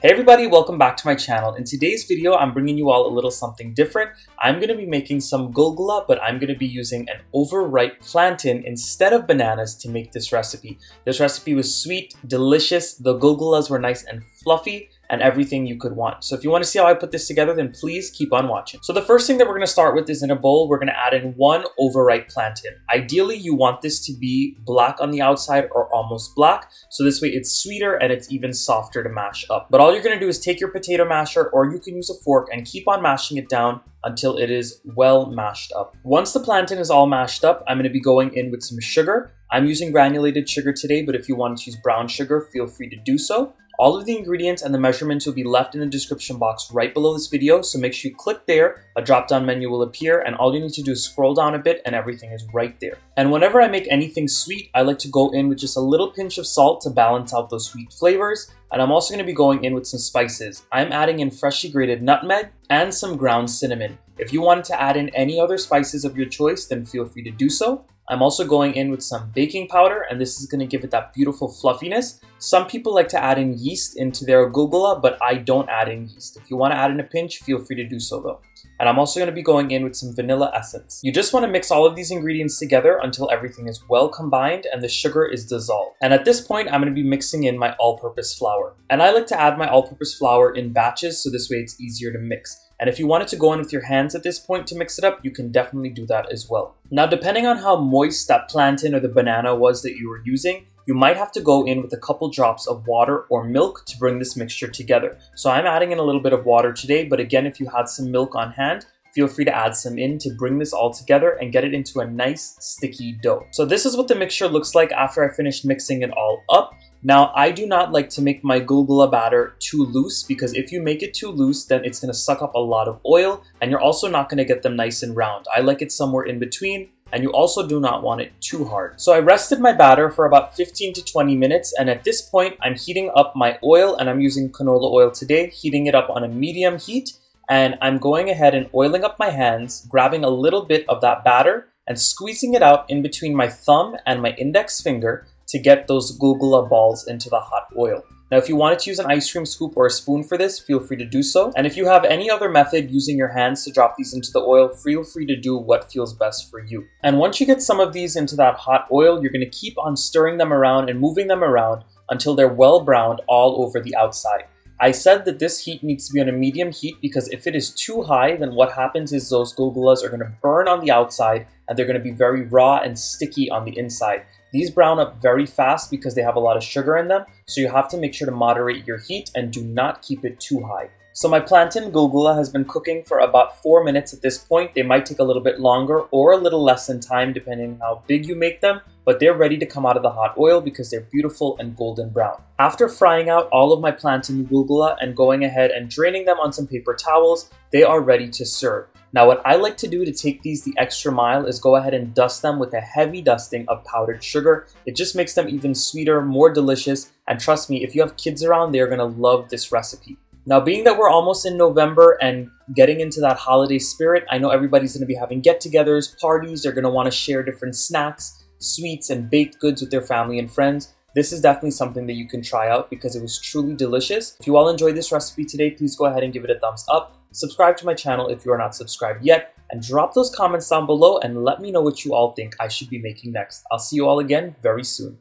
Hey everybody, welcome back to my channel. In today's video, I'm bringing you all a little something different. I'm going to be making some Gulgula, but I'm going to be using an overripe plantain instead of bananas to make this recipe. This recipe was sweet, delicious, the Gulgulas were nice and fluffy, and everything you could want. So if you want to see how I put this together, then please keep on watching. So the first thing that we're going to start with is in a bowl, we're going to add in one overripe plantain. Ideally, you want this to be black on the outside or almost black. So this way it's sweeter and it's even softer to mash up. But all you're going to do is take your potato masher, or you can use a fork, and keep on mashing it down until it is well mashed up. Once the plantain is all mashed up, I'm going to be going in with some sugar. I'm using granulated sugar today, but if you want to use brown sugar, feel free to do so. All of the ingredients and the measurements will be left in the description box right below this video, so make sure you click there. A drop-down menu will appear, and all you need to do is scroll down a bit and everything is right there. And whenever I make anything sweet, I like to go in with just a little pinch of salt to balance out those sweet flavors. And I'm also going to be going in with some spices. I'm adding in freshly grated nutmeg and some ground cinnamon. If you wanted to add in any other spices of your choice, then feel free to do so. I'm also going in with some baking powder, and this is going to give it that beautiful fluffiness. Some people like to add in yeast into their Gulgula, but I don't add in yeast. If you want to add in a pinch, feel free to do so though. And I'm also going to be going in with some vanilla essence. You just want to mix all of these ingredients together until everything is well combined and the sugar is dissolved. And at this point, I'm going to be mixing in my all-purpose flour. And I like to add my all-purpose flour in batches, so this way it's easier to mix. And if you wanted to go in with your hands at this point to mix it up, you can definitely do that as well. Now, depending on how moist that plantain or the banana was that you were using, you might have to go in with a couple drops of water or milk to bring this mixture together. So I'm adding in a little bit of water today, but again, if you had some milk on hand, feel free to add some in to bring this all together and get it into a nice sticky dough. So this is what the mixture looks like after I finish mixing it all up. Now, I do not like to make my Gulgula batter too loose, because if you make it too loose, then it's going to suck up a lot of oil, and you're also not going to get them nice and round. I like it somewhere in between, and you also do not want it too hard. So I rested my batter for about 15 to 20 minutes, and at this point, I'm heating up my oil, and I'm using canola oil today, heating it up on a medium heat, and I'm going ahead and oiling up my hands, grabbing a little bit of that batter, and squeezing it out in between my thumb and my index finger to get those Gulgula balls into the hot oil. Now, if you wanted to use an ice cream scoop or a spoon for this, feel free to do so. And if you have any other method using your hands to drop these into the oil, feel free to do what feels best for you. And once you get some of these into that hot oil, you're going to keep on stirring them around and moving them around until they're well browned all over the outside. I said that this heat needs to be on a medium heat because if it is too high, then what happens is those Gulgulas are going to burn on the outside and they're going to be very raw and sticky on the inside. These brown up very fast because they have a lot of sugar in them, so you have to make sure to moderate your heat and do not keep it too high. So my plantain Gulgula has been cooking for about 4 minutes at this point. They might take a little bit longer or a little less in time depending on how big you make them, but they're ready to come out of the hot oil because they're beautiful and golden brown. After frying out all of my plantain Gulgula and going ahead and draining them on some paper towels, they are ready to serve. Now, what I like to do to take these the extra mile is go ahead and dust them with a heavy dusting of powdered sugar. It just makes them even sweeter, more delicious, and trust me, if you have kids around, they're gonna love this recipe. Now, being that we're almost in November and getting into that holiday spirit, I know everybody's gonna be having get-togethers, parties, they're gonna wanna share different snacks, sweets, and baked goods with their family and friends. This is definitely something that you can try out because it was truly delicious. If you all enjoyed this recipe today, please go ahead and give it a thumbs up. Subscribe to my channel if you are not subscribed yet, and drop those comments down below and let me know what you all think I should be making next. I'll see you all again very soon.